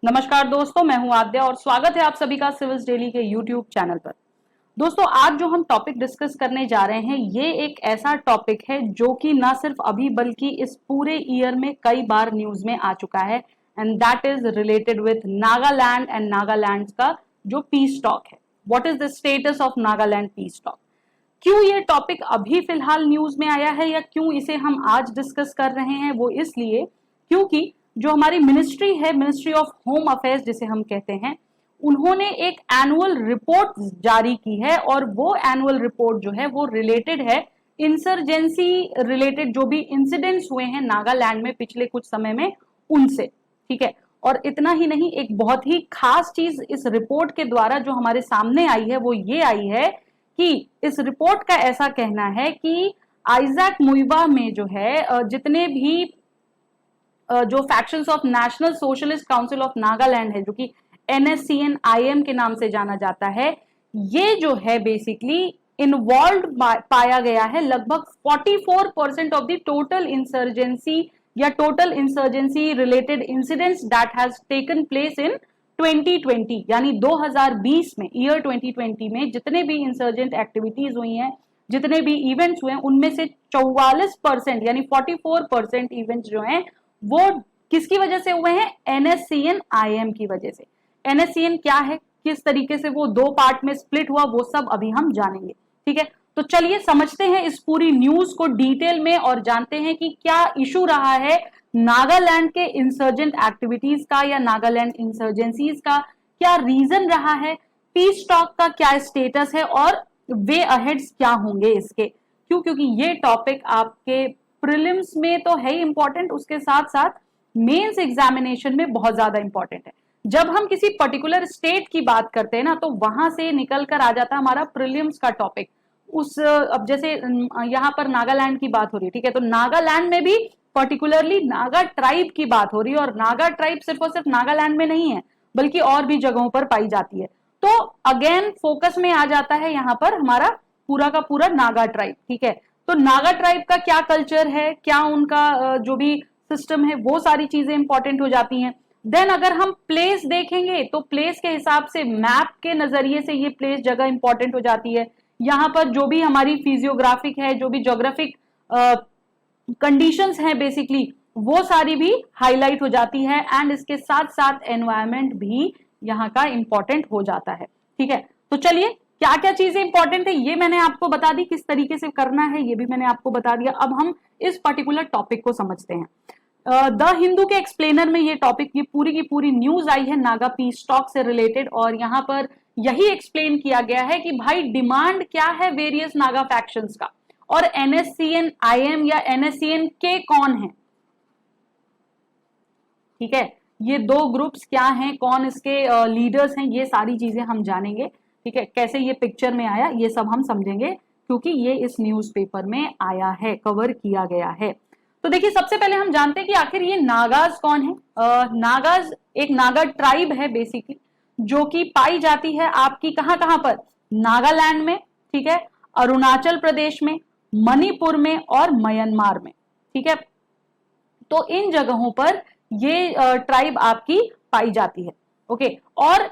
नमस्कार दोस्तों, मैं हूं आद्या और स्वागत है आप सभी का सिविल्स डेली के यूट्यूब चैनल पर। दोस्तों, आज जो हम टॉपिक डिस्कस करने जा रहे हैं ये एक ऐसा टॉपिक है जो कि ना सिर्फ अभी बल्कि इस पूरे ईयर में कई बार न्यूज में आ चुका है and that is related with Nagaland and Nagaland का जो पीस टॉक है। What is the status of Nagaland piece talk? क्यों ये टॉपिक अभी फिलहाल न्यूज में आया है या क्यों इसे हम आज डिस्कस कर रहे हैं, वो इसलिए क्योंकि जो हमारी मिनिस्ट्री है, मिनिस्ट्री ऑफ होम अफेयर्स जिसे हम कहते हैं, उन्होंने एक एनुअल रिपोर्ट जारी की है और वो एनुअल रिपोर्ट जो है वो रिलेटेड है इंसर्जेंसी रिलेटेड जो भी इंसिडेंट्स हुए हैं नागालैंड में पिछले कुछ समय में उनसे। ठीक है, और इतना ही नहीं, एक बहुत ही खास चीज इस रिपोर्ट के द्वारा जो हमारे सामने आई है वो ये आई है कि इस रिपोर्ट का ऐसा कहना है कि आइजैक मुइवा में जो है जितने भी जो factions of national socialist council of Nagaland है, जो कि NSCN-IM के नाम से जाना जाता है, ये जो है बेसिकली इन्वॉल्व पाया गया है लगभग 44% ऑफ द टोटल इंसर्जेंसी या total insurgency related incidents that has taken place in 2020, यानी 2020 में, ईयर 2020 में जितने भी इंसर्जेंट एक्टिविटीज हुई हैं, जितने भी इवेंट्स हुए हैं, उनमें से 44% यानी 44% इवेंट्स जो हैं वो किसकी वजह से हुए हैं? NSCN-IM की वजह से। NSCN क्या है, किस तरीके से वो दो पार्ट में स्प्लिट हुआ, वो सब अभी हम जानेंगे। ठीक है, तो चलिए समझते हैं इस पूरी न्यूज को डिटेल में और जानते हैं कि क्या इशू रहा है नागालैंड के इंसर्जेंट एक्टिविटीज का या नागालैंड इंसर्जेंसीज का, क्या रीजन रहा है, पीस टॉक का क्या स्टेटस है और वे अहेड्स क्या होंगे इसके। क्यों? क्योंकि ये टॉपिक आपके प्रीलिम्स में तो है ही इंपॉर्टेंट, उसके साथ साथ मेंस एग्जामिनेशन में बहुत ज्यादा इंपॉर्टेंट है। जब हम किसी पर्टिकुलर स्टेट की बात करते हैं ना, तो वहां से निकल कर आ जाता है हमारा प्रीलिम्स का टॉपिक। अब जैसे यहाँ पर नागालैंड की बात हो रही है, ठीक है, तो नागालैंड में भी पर्टिकुलरली नागा ट्राइब की बात हो रही है और नागा ट्राइब सिर्फ और सिर्फ नागालैंड में नहीं है बल्कि और भी जगहों पर पाई जाती है। तो अगेन फोकस में आ जाता है यहाँ पर हमारा पूरा का पूरा नागा ट्राइब। ठीक है, तो नागा ट्राइब का क्या कल्चर है, क्या उनका जो भी सिस्टम है, वो सारी चीजें इंपॉर्टेंट हो जाती हैं। देन अगर हम प्लेस देखेंगे तो प्लेस के हिसाब से मैप के नजरिए से ये प्लेस जगह इंपॉर्टेंट हो जाती है। यहाँ पर जो भी हमारी फिजियोग्राफिक है, जो भी जोग्राफिक कंडीशंस हैं बेसिकली, वो सारी भी हाईलाइट हो जाती है एंड इसके साथ साथ एनवायरमेंट भी यहाँ का इंपॉर्टेंट हो जाता है। ठीक है, तो चलिए क्या क्या चीजें इंपॉर्टेंट है ये मैंने आपको बता दी, किस तरीके से करना है ये भी मैंने आपको बता दिया। अब हम इस पर्टिकुलर टॉपिक को समझते हैं। द हिंदू के एक्सप्लेनर में ये टॉपिक, ये पूरी की पूरी न्यूज आई है नागा पीस टॉक से रिलेटेड और यहाँ पर यही एक्सप्लेन किया गया है कि भाई डिमांड क्या है वेरियस नागा फैक्शंस का और NSCN-IM या NSCN-K कौन है। ठीक है, ये दो ग्रुप्स क्या हैं, कौन इसके लीडर्स हैं, ये सारी चीजें हम जानेंगे। ठीक है, कैसे ये पिक्चर में आया ये सब हम समझेंगे क्योंकि ये इस न्यूज़पेपर में आया है, कवर किया गया है। तो देखिए, सबसे पहले हम जानते हैं कि आखिर ये नागाज कौन है। नागाज एक नागा ट्राइब है बेसिकली, जो कि पाई जाती है आपकी कहां कहां पर? नागालैंड में, ठीक है, अरुणाचल प्रदेश में, मणिपुर में और म्यांमार में। ठीक है, तो इन जगहों पर ये ट्राइब आपकी पाई जाती है। ओके, और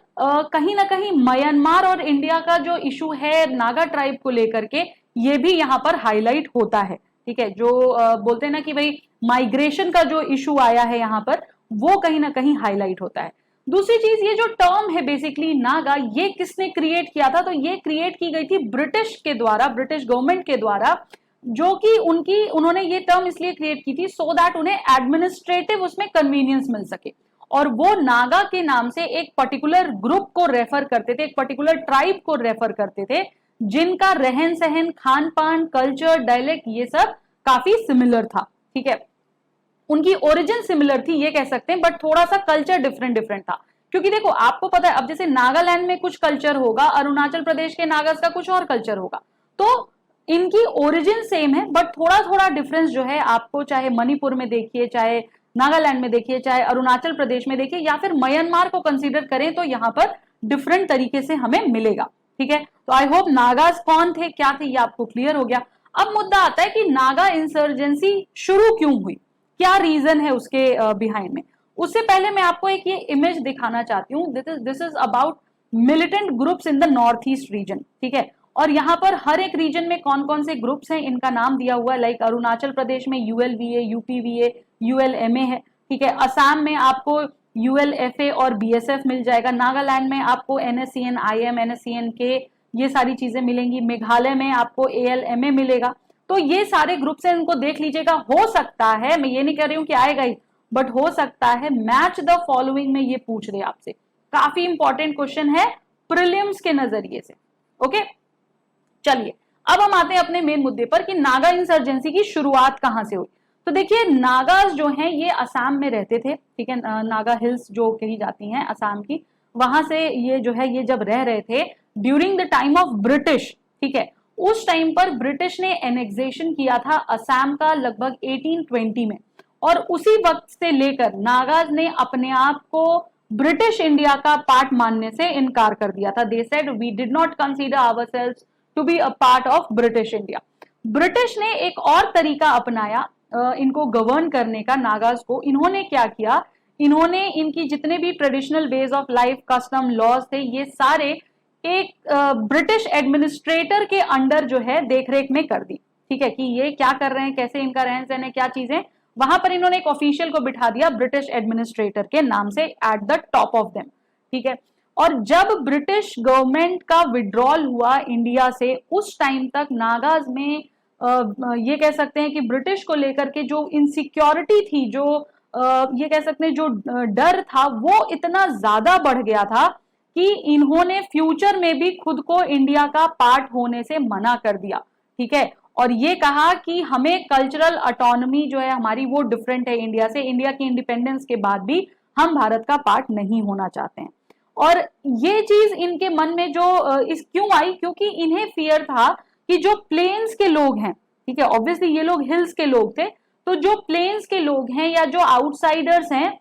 कहीं ना कहीं म्यांमार और इंडिया का जो इशू है नागा ट्राइब को लेकर के, ये भी यहाँ पर हाईलाइट होता है। ठीक है, जो बोलते हैं ना कि भाई माइग्रेशन का जो इशू आया है यहाँ पर, वो कहीं ना कहीं हाईलाइट होता है। दूसरी चीज, ये जो टर्म है बेसिकली नागा, ये किसने क्रिएट किया था? तो ये क्रिएट की गई थी ब्रिटिश के द्वारा, ब्रिटिश गवर्नमेंट के द्वारा, जो कि उन्होंने ये टर्म इसलिए क्रिएट की थी सो दैट उन्हें एडमिनिस्ट्रेटिव उसमें कन्वीनियंस मिल सके और वो नागा के नाम से एक पर्टिकुलर ग्रुप को रेफर करते थे, एक पर्टिकुलर ट्राइब को रेफर करते थे, जिनका रहन सहन, खान पान, कल्चर, डायलेक्ट ये सब काफी सिमिलर था। ठीक है, उनकी ओरिजिन सिमिलर थी ये कह सकते हैं, बट थोड़ा सा कल्चर डिफरेंट था। क्योंकि देखो, आपको पता है अब जैसे नागालैंड में कुछ कल्चर होगा, अरुणाचल प्रदेश के नागास का कुछ और कल्चर होगा, तो इनकी ओरिजिन सेम है बट थोड़ा थोड़ा डिफरेंस जो है आपको चाहे मणिपुर में देखिए, चाहे नागालैंड में देखिए, चाहे अरुणाचल प्रदेश में देखिए या फिर म्यांमार को कंसीडर करें तो यहाँ पर डिफरेंट तरीके से हमें मिलेगा। ठीक है, तो आई होप नागाज कौन थे, क्या थे, ये आपको क्लियर हो गया। अब मुद्दा आता है कि नागा इंसर्जेंसी शुरू क्यों हुई, क्या रीजन है उसके बिहाइंड में। उससे पहले मैं आपको एक ये इमेज दिखाना चाहती हूँ। This is about militant groups in the north east region, ठीक है। और यहाँ पर हर एक रीजन में कौन कौन से ग्रुप्स हैं इनका नाम दिया हुआ है। लाइक अरुणाचल प्रदेश में ULVA, UPVA, ULMA है, ठीक है। असम में आपको ULFA और BSF मिल जाएगा। नागालैंड में आपको NSCN, IM, NSCN-K, ये सारी चीजें मिलेंगी। मेघालय में आपको ALMA मिलेगा। तो ये सारे ग्रुप्स हैं, इनको देख लीजिएगा। हो सकता है, मैं ये नहीं कह रही हूँ कि आएगा ही, बट हो सकता है मैच द फॉलोइंग में ये पूछ रहे आपसे। काफी इंपॉर्टेंट क्वेश्चन है प्रीलिम्स के नजरिए से। ओके, चलिए अब हम आते हैं अपने मेन मुद्दे पर कि नागा इंसर्जेंसी की शुरुआत कहां से हुई। तो देखिए, नागाज जो हैं ये असम में रहते थे, ठीक है। नागा हिल्स जो कही जाती हैं असम की, वहां से ये जो है ये जब रह रहे थे during the time of British, ठीक है। उस टाइम पर ब्रिटिश ने एनेक्सेशन किया था असम का लगभग 1820 में, और उसी वक्त से लेकर नागाज ने अपने आप को ब्रिटिश इंडिया का पार्ट मानने से इनकार कर दिया था। They said we did not consider ourselves to be a part of British India. British ने एक और तरीका अपनाया इनको गवर्न करने का, नागाज को। इन्होंने क्या किया, इन्होंने इनकी जितने भी traditional ways of life, custom, laws थे, ये सारे एक ब्रिटिश एडमिनिस्ट्रेटर के अंडर जो है देखरेख में कर दी, ठीक है। कि ये क्या कर रहे हैं, कैसे इनका रहन सहन है, क्या चीजें, वहां पर इन्होंने एक ऑफिशियल को बिठा दिया ब्रिटिश एडमिनिस्ट्रेटर के नाम से at the top of them, ठीक है। और जब ब्रिटिश गवर्नमेंट का विड्रॉल हुआ इंडिया से, उस टाइम तक नागाज में ये कह सकते हैं कि ब्रिटिश को लेकर के जो इनसिक्योरिटी थी, जो ये कह सकते हैं जो डर था, वो इतना ज्यादा बढ़ गया था कि इन्होंने फ्यूचर में भी खुद को इंडिया का पार्ट होने से मना कर दिया, ठीक है। और ये कहा कि हमें कल्चरल ऑटोनॉमी जो है हमारी वो डिफरेंट है इंडिया से, इंडिया की इंडिपेंडेंस के बाद भी हम भारत का पार्ट नहीं होना चाहते हैं। और ये चीज इनके मन में जो इस क्यों आई, क्योंकि इन्हें फियर था कि जो प्लेन्स के लोग हैं, ठीक है, ऑब्वियसली ये लोग हिल्स के लोग थे, तो जो प्लेन्स के लोग हैं या जो आउटसाइडर्स हैं,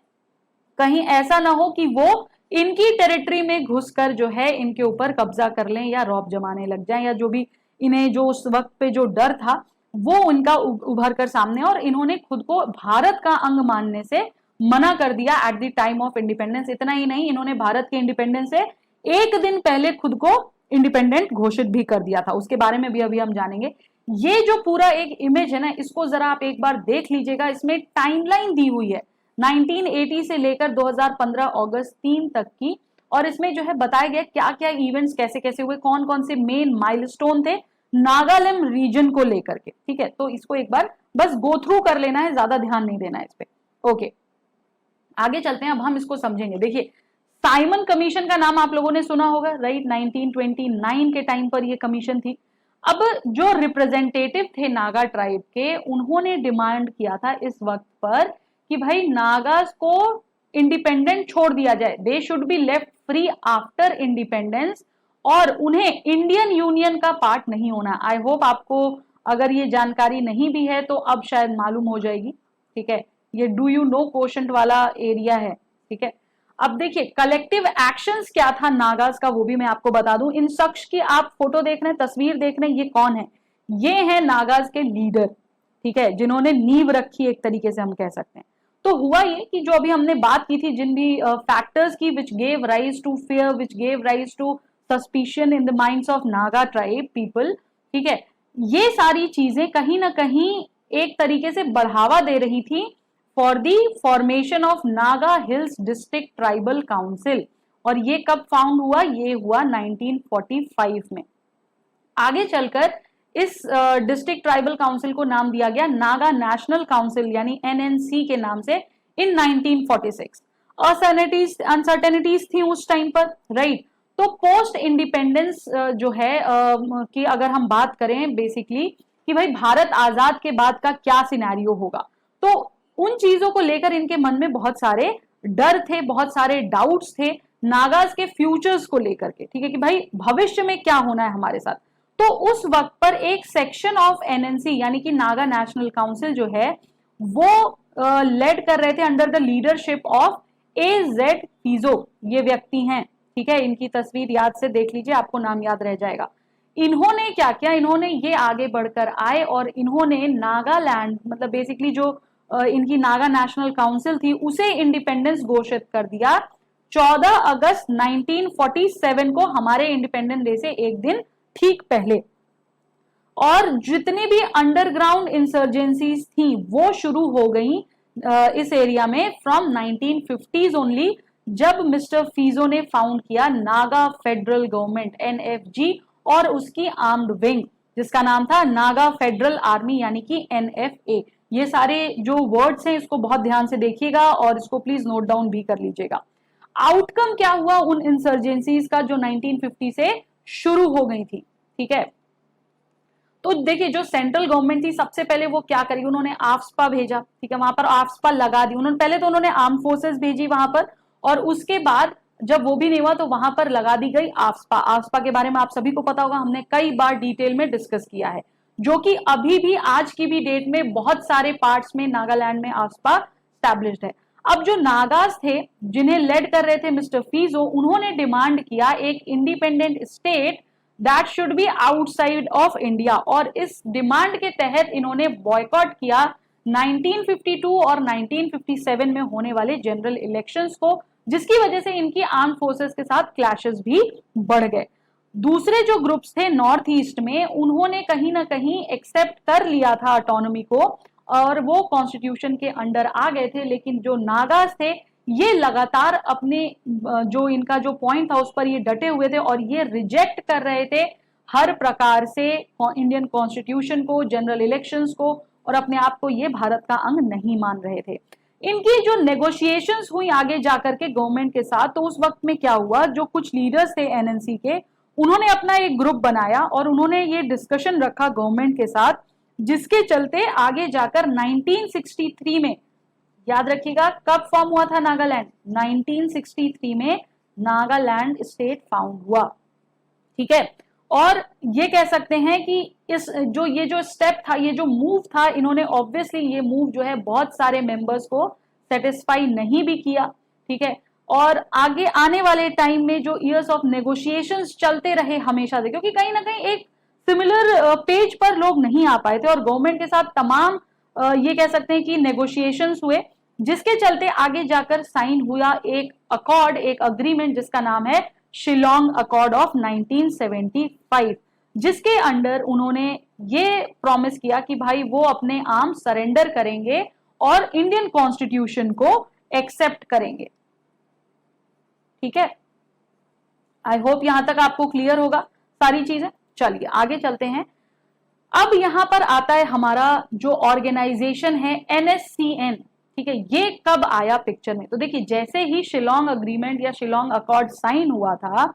कहीं ऐसा ना हो कि वो इनकी टेरिटरी में घुसकर जो है इनके ऊपर कब्जा कर लें या रौब जमाने लग जाएं, या जो भी इन्हें जो उस वक्त पे जो डर था वो उनका उभर कर सामने, और इन्होंने खुद को भारत का अंग मानने से मना कर दिया at the time of independence. इतना ही नहीं, इन्होंने भारत के इंडिपेंडेंस से एक दिन पहले खुद को इंडिपेंडेंट घोषित भी कर दिया था। उसके बारे में भी अभी हम जानेंगे। ये जो पूरा एक इमेज है ना, इसको जरा आप एक बार देख लीजिएगा। इसमें टाइमलाइन दी हुई है 1980 से लेकर 2015 अगस्त 3 तक की, और इसमें जो है बताया गया क्या क्या इवेंट्स कैसे कैसे हुए, कौन कौन से मेन माइलस्टोन थे नागालैंड रीजन को लेकर के, ठीक है। तो इसको एक बार बस गो थ्रू कर लेना है, ज्यादा ध्यान नहीं देना है इस पे। ओके, आगे चलते हैं, अब हम इसको समझेंगे। देखिए, साइमन कमीशन का नाम आप लोगों ने सुना होगा, राइट। 1929 के टाइम पर ये कमीशन थी। अब जो रिप्रेजेंटेटिव थे नागा ट्राइब के, उन्होंने डिमांड किया था इस वक्त पर कि भाई नागास को इंडिपेंडेंट छोड़ दिया जाए, they should be left free after independence, और उन्हें इंडियन यूनियन का पार्ट नहीं होना। आई होप आपको अगर ये जानकारी नहीं भी है तो अब शायद मालूम हो जाएगी, ठीक है। ये डू यू नो क्वेश्चन वाला एरिया है, ठीक है। अब देखिए, कलेक्टिव एक्शंस क्या था नागास का, वो भी मैं आपको बता दूं। इन शख्स की आप फोटो देख रहे हैं, तस्वीर देख रहे हैं, ये कौन है? ये है नागास के लीडर, ठीक है, जिन्होंने नींव रखी, एक तरीके से हम कह सकते हैं। तो हुआ ये कि जो अभी हमने बात की थी, जिन भी फैक्टर्स की which gave rise to fear, which gave rise to suspicion in the minds of Naga tribe people, ठीक है, ये सारी चीजें कहीं ना कहीं एक तरीके से बढ़ावा दे रही थी for the formation of Naga hills district tribal council. और ये कब फाउंड हुआ? ये हुआ 1945 में। आगे चलकर इस डिस्ट्रिक्ट ट्राइबल काउंसिल को नाम दिया गया नागा नेशनल काउंसिल यानी NNC के नाम से इन 1946। अनसर्टेनिटीज थी उस टाइम पर, राइट। तो पोस्ट इंडिपेंडेंस जो है कि अगर हम बात करें बेसिकली कि भाई भारत आजाद के बाद का क्या सिनेरियो होगा, तो उन चीजों को लेकर इनके मन में बहुत सारे डर थे, बहुत सारे डाउट्स थे नागाज के फ्यूचर्स को लेकर के, ठीक है, कि भाई भविष्य में क्या होना है हमारे साथ। तो उस वक्त पर एक सेक्शन ऑफ NNC यानी कि नागा नेशनल काउंसिल जो है वो लेड कर रहे थे under the leadership of AZ फिजो। ये व्यक्ति हैं, ठीक है, इनकी तस्वीर याद से देख लीजिए, आपको नाम याद रह जाएगा। इन्होंने क्या किया, इन्होंने ये आगे बढ़कर आए और इन्होंने नागालैंड मतलब बेसिकली जो इनकी नागा नेशनल काउंसिल थी उसे इंडिपेंडेंस घोषित कर दिया 14 अगस्त 1947 को, हमारे इंडिपेंडेंस डे से एक दिन ठीक पहले। और जितनी भी अंडरग्राउंड इंसर्जेंसीज थी वो शुरू हो गई इस एरिया में फ्रॉम 1950s ओनली, जब मिस्टर फीजो ने फाउंड किया नागा फेडरल गवर्नमेंट NFG और उसकी आर्म्ड विंग जिसका नाम था नागा फेडरल आर्मी यानी कि NFA। ये सारे जो वर्ड्स हैं इसको बहुत ध्यान से देखिएगा और इसको प्लीज नोट डाउन भी कर लीजिएगा। आउटकम क्या हुआ उन इंसर्जेंसीज का जो 1950 से शुरू हो गई थी, ठीक है। तो देखिए जो सेंट्रल गवर्नमेंट थी सबसे पहले वो क्या करी, उन्होंने आफ्सपा भेजा, ठीक है, वहां पर आफ्सपा लगा दी उन्होंने, पहले तो उन्होंने आर्म फोर्सेस भेजी वहां पर और उसके बाद जब वो भी नहीं हुआ तो वहां पर लगा दी गई आफ्सपा। आफ्सपा के बारे में आप सभी को पता होगा, हमने कई बार डिटेल में डिस्कस किया है, जो कि अभी भी आज की भी डेट में बहुत सारे पार्ट्स में नागालैंड में आफ्सपा स्टैब्लिश्ड है। अब जो नागास थे जिन्हें लेड कर रहे थे मिस्टर फीजो, उन्होंने डिमांड किया एक independent state that should be outside of India और इस डिमांड के तहत इन्होंने बॉयकॉट किया 1952 और 1957 में होने वाले जनरल इलेक्शंस को, जिसकी वजह से इनकी आर्म फोर्सेस के साथ क्लैशेस भी बढ़ गए। दूसरे जो ग्रुप्स थे नॉर्थ ईस्ट में उन्होंने कहीं ना कहीं एक्सेप्ट कर लिया था ऑटोनॉमी को और वो कॉन्स्टिट्यूशन के अंडर आ गए थे, लेकिन जो नागास थे ये लगातार अपने जो इनका जो पॉइंट था उस पर ये डटे हुए थे और ये रिजेक्ट कर रहे थे हर प्रकार से इंडियन कॉन्स्टिट्यूशन को, जनरल इलेक्शंस को, और अपने आप को ये भारत का अंग नहीं मान रहे थे। इनकी जो नेगोशिएशंस हुई आगे जाकर के गवर्नमेंट के साथ, तो उस वक्त में क्या हुआ, जो कुछ लीडर्स थे एनएनसी के उन्होंने अपना एक ग्रुप बनाया और उन्होंने ये डिस्कशन रखा गवर्नमेंट के साथ, जिसके चलते आगे जाकर 1963 में, याद रखिएगा कब फॉर्म हुआ था नागालैंड, 1963 में नागालैंड स्टेट फाउंड हुआ, ठीक है। और ये कह सकते हैं कि इस ये जो स्टेप था, ये जो मूव था, इन्होंने ऑब्वियसली ये मूव जो है बहुत सारे मेंबर्स को सेटिस्फाई नहीं भी किया, ठीक है। और आगे आने वाले टाइम में जो इयर्स ऑफ नेगोशिएशंस चलते रहे हमेशा से, क्योंकि कहीं ना कहीं एक सिमिलर पेज पर लोग नहीं आ पाए थे और गवर्नमेंट के साथ तमाम ये कह सकते हैं कि नेगोशिएशंस हुए, जिसके चलते आगे जाकर साइन हुआ एक अकॉर्ड, एक अग्रीमेंट जिसका नाम है शिलोंग अकॉर्ड ऑफ 1975, जिसके अंडर उन्होंने ये प्रॉमिस किया कि भाई वो अपने आर्म सरेंडर करेंगे और इंडियन कॉन्स्टिट्यूशन को एक्सेप्ट करेंगे, ठीक है। आई होप यहां तक आपको क्लियर होगा सारी चीजें। चलिए आगे चलते हैं। अब यहां पर आता है हमारा जो ऑर्गेनाइजेशन है NSCN, ठीक है। ये कब आया पिक्चर में, तो देखिए जैसे ही शिलोंग अग्रीमेंट या शिलोंग अकॉर्ड साइन हुआ था,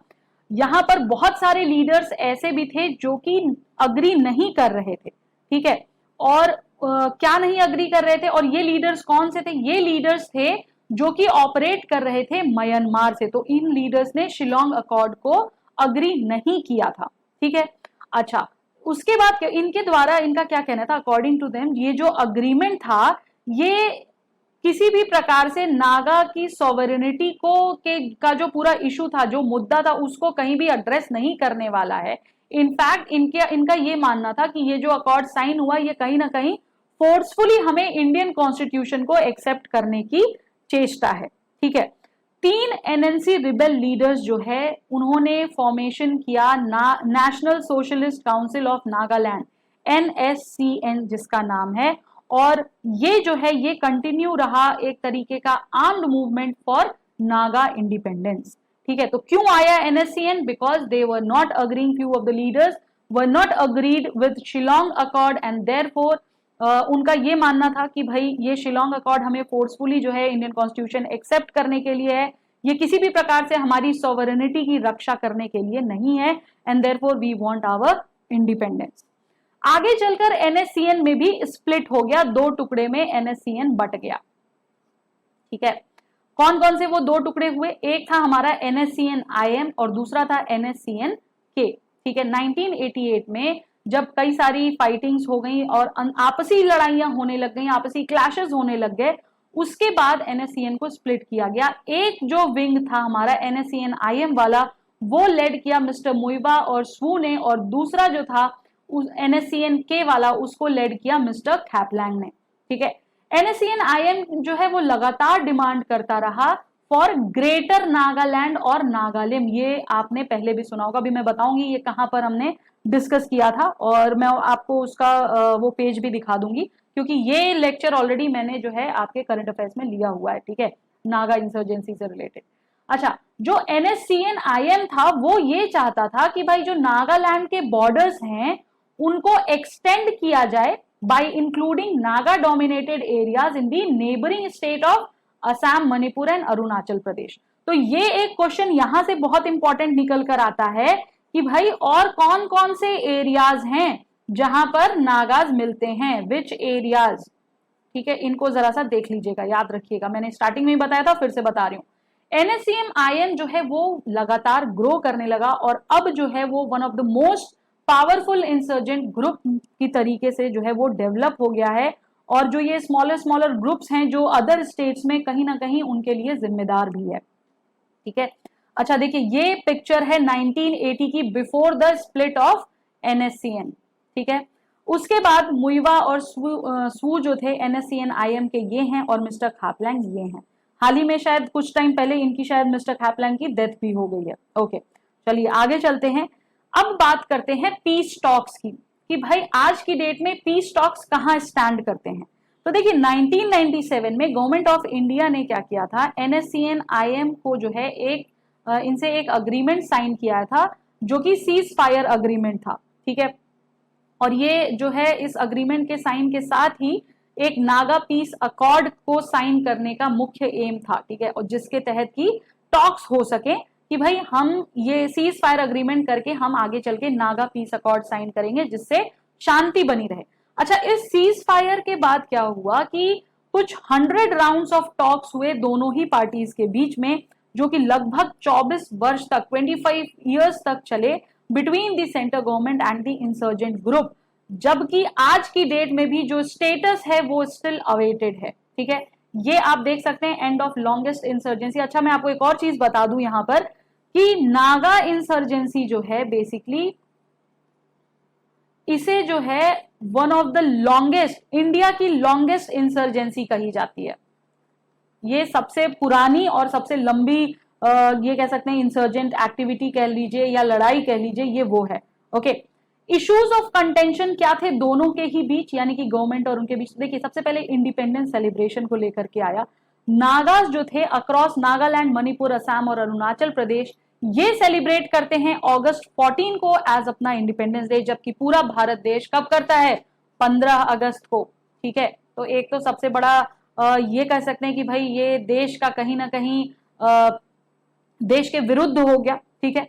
यहां पर बहुत सारे लीडर्स ऐसे भी थे जो कि अग्री नहीं कर रहे थे, ठीक है। और क्या नहीं अग्री कर रहे थे, और ये लीडर्स कौन से थे, ये लीडर्स थे जो कि ऑपरेट कर रहे थे म्यांमार से। तो इन लीडर्स ने शिलोंग अकॉर्ड को अग्री नहीं किया था, ठीक है। अच्छा, उसके बाद इनके द्वारा इनका क्या कहना था, अकॉर्डिंग टू देम ये जो अग्रीमेंट था ये किसी भी प्रकार से नागा की सॉवरेनिटी का जो पूरा इशू था, जो मुद्दा था, उसको कहीं भी एड्रेस नहीं करने वाला है। इनफैक्ट इनका ये मानना था कि ये जो अकॉर्ड साइन हुआ ये कहीं ना कहीं फोर्सफुली हमें इंडियन कॉन्स्टिट्यूशन को एक्सेप्ट करने की चेष्टा है, ठीक है। 3 एनएनसी रिबेल लीडर्स जो है उन्होंने फॉर्मेशन किया national socialist council of Nagaland NSCN जिसका नाम है, और ये जो है ये कंटिन्यू रहा एक तरीके का armed movement for Naga independence, ठीक है। तो क्यों आया NSCN, because they were not agreeing, few of the leaders were not agreed with Shillong accord and therefore उनका ये मानना था कि भाई ये शिलोंग अकॉर्ड हमें फोर्सफुली जो है इंडियन कॉन्स्टिट्यूशन एक्सेप्ट करने के लिए है, ये किसी भी प्रकार से हमारी सॉवरेनिटी की रक्षा करने के लिए नहीं है, and therefore we want our independence. आगे चलकर NSCN में भी स्प्लिट हो गया, 2 टुकड़े में NSCN बट गया, ठीक है। कौन कौन से वो 2 टुकड़े हुए, एक था हमारा NSCN IM और दूसरा था NSCN K, ठीक है। 1988 में जब कई सारी फाइटिंग्स हो गई और आपसी लड़ाइयां होने लग गई, आपसी क्लैशेस होने लग गए, उसके बाद NSCN को स्प्लिट किया गया। एक जो विंग था हमारा NSCN IM वाला वो लेड किया मिस्टर मुइबा और स्वू ने, और दूसरा जो था NSCN K वाला उसको लेड किया मिस्टर खैपलैंग ने, ठीक है। NSCN-IM जो है वो लगातार डिमांड करता रहा फॉर ग्रेटर नागालैंड और नागालैंड। ये आपने पहले भी सुना होगा, अभी मैं बताऊंगी ये कहां पर हमने डिस्कस किया था, और मैं आपको उसका वो पेज भी दिखा दूंगी, क्योंकि ये लेक्चर ऑलरेडी मैंने जो है आपके करंट अफेयर्स में लिया हुआ है, ठीक है, नागा इंसर्जेंसी से रिलेटेड। अच्छा, जो NSCN-IM था वो ये चाहता था कि भाई जो नागालैंड के बॉर्डर्स हैं उनको एक्सटेंड किया जाए by including Naga dominated areas in the neighboring state of Assam, Manipur and Arunachal Pradesh. तो ये एक क्वेश्चन यहां से बहुत इंपॉर्टेंट निकल कर आता है कि भाई और कौन कौन से एरियाज हैं जहां पर नागाज मिलते हैं, विच एरियाज, ठीक है, इनको जरा सा देख लीजिएगा, याद रखिएगा, मैंने स्टार्टिंग में ही बताया था, फिर से बता रही हूं। NSCN-IM जो है वो लगातार ग्रो करने लगा और अब जो है वो one of the most powerful insurgent group की तरीके से जो है वो डेवलप हो गया है, और जो ये स्मॉलर ग्रुप्स हैं जो अदर स्टेट्स में कहीं ना कहीं उनके लिए जिम्मेदार भी है, ठीक है। अच्छा देखिए, ये पिक्चर है 1980 की, before the split of NSCN, ठीक है। उसके बाद मुइवा और सू जो थे NSCN-IM के ये हैं, और मिस्टर खापलैंग ये हैं। हाल ही में शायद कुछ टाइम पहले इनकी शायद मिस्टर खापलैंग की डेथ भी हो गई है। ओके, चलिए आगे चलते हैं। अब बात करते हैं पीस टॉक्स की, कि भाई आज की डेट में पीस टॉक्स कहां स्टैंड करते हैं। तो देखिए 1997 में गवर्नमेंट ऑफ इंडिया ने क्या किया था, NSCN-IM को जो है इनसे एक अग्रीमेंट साइन किया था जो कि सीज फायर अग्रीमेंट था, ठीक है। और ये जो है इस अग्रीमेंट के साइन के साथ ही एक नागा पीस अकॉर्ड को साइन करने का मुख्य एम था, ठीक है, और जिसके तहत की टॉक्स हो सके कि भाई हम ये सीज फायर अग्रीमेंट करके हम आगे चल के नागा पीस अकॉर्ड साइन करेंगे जिससे शांति बनी रहे। अच्छा, इस सीज फायर के बाद क्या हुआ कि कुछ 100 राउंड्स ऑफ टॉक्स हुए दोनों ही पार्टीज के बीच में, जो कि लगभग 24 वर्ष तक, 25 इयर्स तक चले, between the centre government and the insurgent group, जबकि आज की डेट में भी जो स्टेटस है वो स्टिल अवेटेड है, ठीक है। ये आप देख सकते हैं, एंड ऑफ लॉन्गेस्ट इंसर्जेंसी। अच्छा, मैं आपको एक और चीज बता दूं यहां पर कि नागा इंसर्जेंसी जो है बेसिकली इसे जो है one of the longest, India की लॉन्गेस्ट इंसर्जेंसी कही जाती है। ये सबसे पुरानी और सबसे लंबी ये कह सकते हैं इंसर्जेंट एक्टिविटी कह लीजिए या लड़ाई कह लीजिए, ये वो है। ओके, इश्यूज ऑफ कंटेंशन क्या थे दोनों के ही बीच, यानी कि गवर्नमेंट और उनके बीच। देखिए, सबसे पहले इंडिपेंडेंस सेलिब्रेशन को लेकर के आया। नागाज जो थे अक्रॉस नागालैंड, मणिपुर, असम और अरुणाचल प्रदेश, ये सेलिब्रेट करते हैं अगस्त 14 को एज अपना इंडिपेंडेंस डे, जबकि पूरा भारत देश कब करता है, 15 अगस्त को, ठीक है। तो एक तो सबसे बड़ा ये कह सकते हैं कि भाई ये देश का कहीं ना कहीं देश के विरुद्ध हो गया, ठीक है।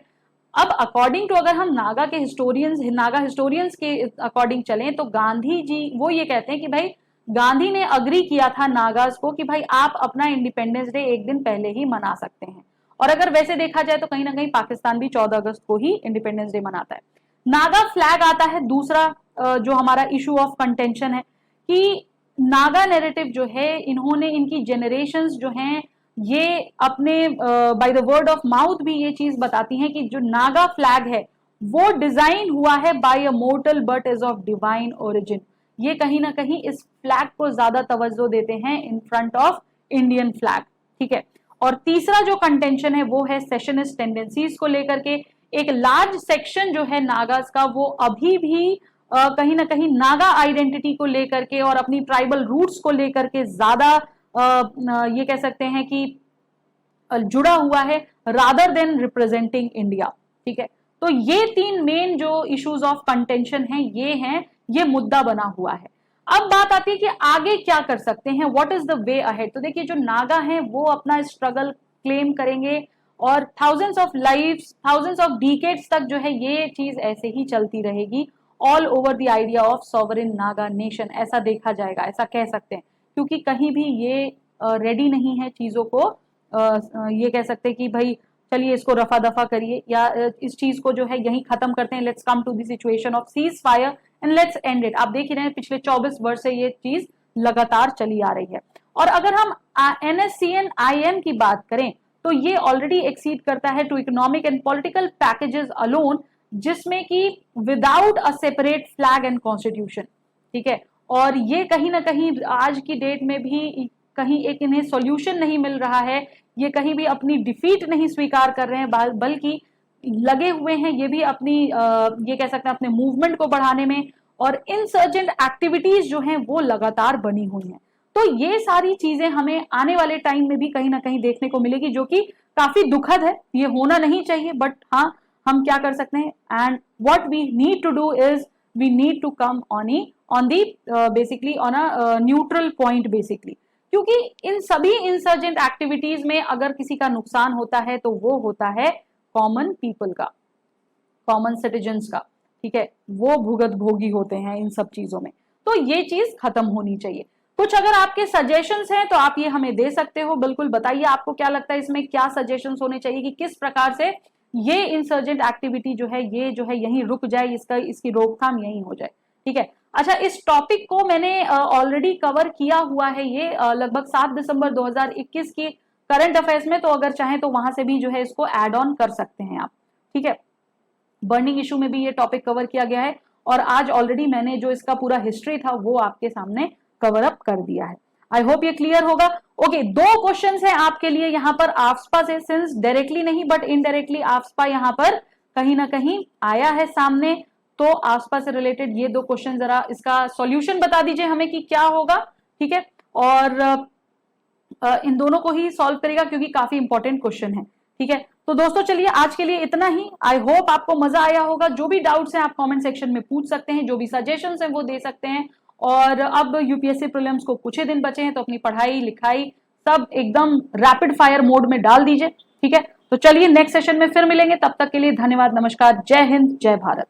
अब अकॉर्डिंग टू, अगर हम नागा हिस्टोरियंस के अकॉर्डिंग चलें तो गांधी जी वो ये कहते हैं कि भाई गांधी ने अग्री किया था नागाज को कि भाई आप अपना इंडिपेंडेंस डे एक दिन पहले ही मना सकते हैं। और अगर वैसे देखा जाए तो कहीं ना कहीं पाकिस्तान भी 14 अगस्त को ही इंडिपेंडेंस डे मनाता है। नागा फ्लैग आता है दूसरा जो हमारा इशू ऑफ कंटेंशन है, कि नागा नैरेटिव जो है इन्होंने, इनकी जनरेशंस जो हैं ये अपने by the word of mouth भी ये चीज बताती हैं कि जो नागा फ्लैग है वो डिजाइन हुआ है by a mortal but is of divine origin. ये कहीं ना कहीं इस फ्लैग को ज्यादा तवज्जो देते हैं in front of Indian flag, ठीक है। और तीसरा जो कंटेंशन है वो है सेशनिस्ट टेंडेंसीज को लेकर के। एक लार्ज सेक्शन जो है नागाज का वो अभी भी कहीं ना कहीं नागा आइडेंटिटी को लेकर के और अपनी ट्राइबल रूट्स को लेकर के ज्यादा ये कह सकते हैं कि जुड़ा हुआ है, रादर देन रिप्रेजेंटिंग इंडिया, ठीक है। तो ये तीन मेन जो इश्यूज ऑफ कंटेंशन हैं ये हैं, ये मुद्दा बना हुआ है। अब बात आती है कि आगे क्या कर सकते हैं, what is the way ahead. तो देखिए, जो नागा हैं वो अपना स्ट्रगल क्लेम करेंगे और thousands of lives, thousands of decades तक जो है ये चीज ऐसे ही चलती रहेगी, all over the idea of sovereign Naga nation, ऐसा देखा जाएगा, ऐसा कह सकते हैं, क्योंकि कहीं भी ये रेडी नहीं है चीजों को ये कह सकते हैं कि भाई चलिए इसको रफा दफा करिए या इस चीज को जो है यहीं खत्म करते हैं, let's come to the situation of cease fire and let's end it. आप देख ही रहे हैं पिछले 24 वर्ष से ये चीज लगातार चली आ रही है। और अगर हम NSCN-IM की बात करें तो ये ऑलरेडी एक्सीड करता है to economic and political packages alone, जिसमें कि without a separate flag and constitution, ठीक है। और ये कहीं ना कहीं आज की डेट में भी कहीं एक इन्हें सॉल्यूशन नहीं मिल रहा है, ये कहीं भी अपनी डिफीट नहीं स्वीकार कर रहे हैं, बल्कि लगे हुए हैं ये भी अपनी ये कह सकते हैं अपने मूवमेंट को बढ़ाने में, और इंसर्जेंट एक्टिविटीज जो हैं वो लगातार बनी हुई हैं। तो ये सारी चीजें हमें आने वाले टाइम में भी कहीं ना कहीं देखने को मिलेगी, जो कि काफी दुखद है, ये होना नहीं चाहिए, बट हाँ हम क्या कर सकते हैं, and what we need to do is we need to come on the basically on a neutral point basically, क्योंकि इन सभी इंसर्जेंट एक्टिविटीज में अगर किसी का नुकसान होता है तो वो होता है कॉमन पीपल का, कॉमन सिटीजन्स का, ठीक है, वो भुगत भोगी होते हैं इन सब चीजों में। तो ये चीज खत्म होनी चाहिए। कुछ अगर आपके सजेशंस हैं तो आप ये हमें दे सकते हो, बिल्कुल बताइए आपको क्या लगता है इसमें क्या सजेशंस होने चाहिए कि किस प्रकार से ये इंसर्जेंट एक्टिविटी जो है ये जो है यहीं रुक जाए, इसकी रोकथाम यहीं हो जाए, ठीक है। अच्छा, इस टॉपिक को मैंने ऑलरेडी कवर किया हुआ है, ये लगभग 7 दिसंबर 2021 की करंट अफेयर्स में, तो अगर चाहें तो वहां से भी जो है इसको एड ऑन कर सकते हैं आप, ठीक है। बर्निंग इशू में भी ये टॉपिक कवर किया गया है, और आज ऑलरेडी मैंने जो इसका पूरा हिस्ट्री था वो आपके सामने कवर अप कर दिया है। आई होप ये क्लियर होगा। ओके, 2 क्वेश्चन है आपके लिए यहाँ पर आफ्सपा से, सिंस डायरेक्टली नहीं बट इनडायरेक्टली आफ्सपा यहाँ पर कहीं ना कहीं आया है सामने, तो आफ्सपा से रिलेटेड ये 2 क्वेश्चन, जरा इसका सॉल्यूशन बता दीजिए हमें कि क्या होगा, ठीक है। और इन दोनों को ही सॉल्व करेगा क्योंकि काफी इंपॉर्टेंट क्वेश्चन है, ठीक है। तो दोस्तों चलिए आज के लिए इतना ही। आई होप आपको मजा आया होगा। जो भी डाउट्स हैं आप कमेंट सेक्शन में पूछ सकते हैं, जो भी सजेशंस हैं वो दे सकते हैं। और अब यूपीएससी प्रीलिम्स को कुछ ही दिन बचे हैं, तो अपनी पढ़ाई लिखाई सब एकदम रैपिड फायर मोड में डाल दीजिए, ठीक है। तो चलिए नेक्स्ट सेशन में फिर मिलेंगे, तब तक के लिए धन्यवाद, नमस्कार, जय हिंद, जय भारत।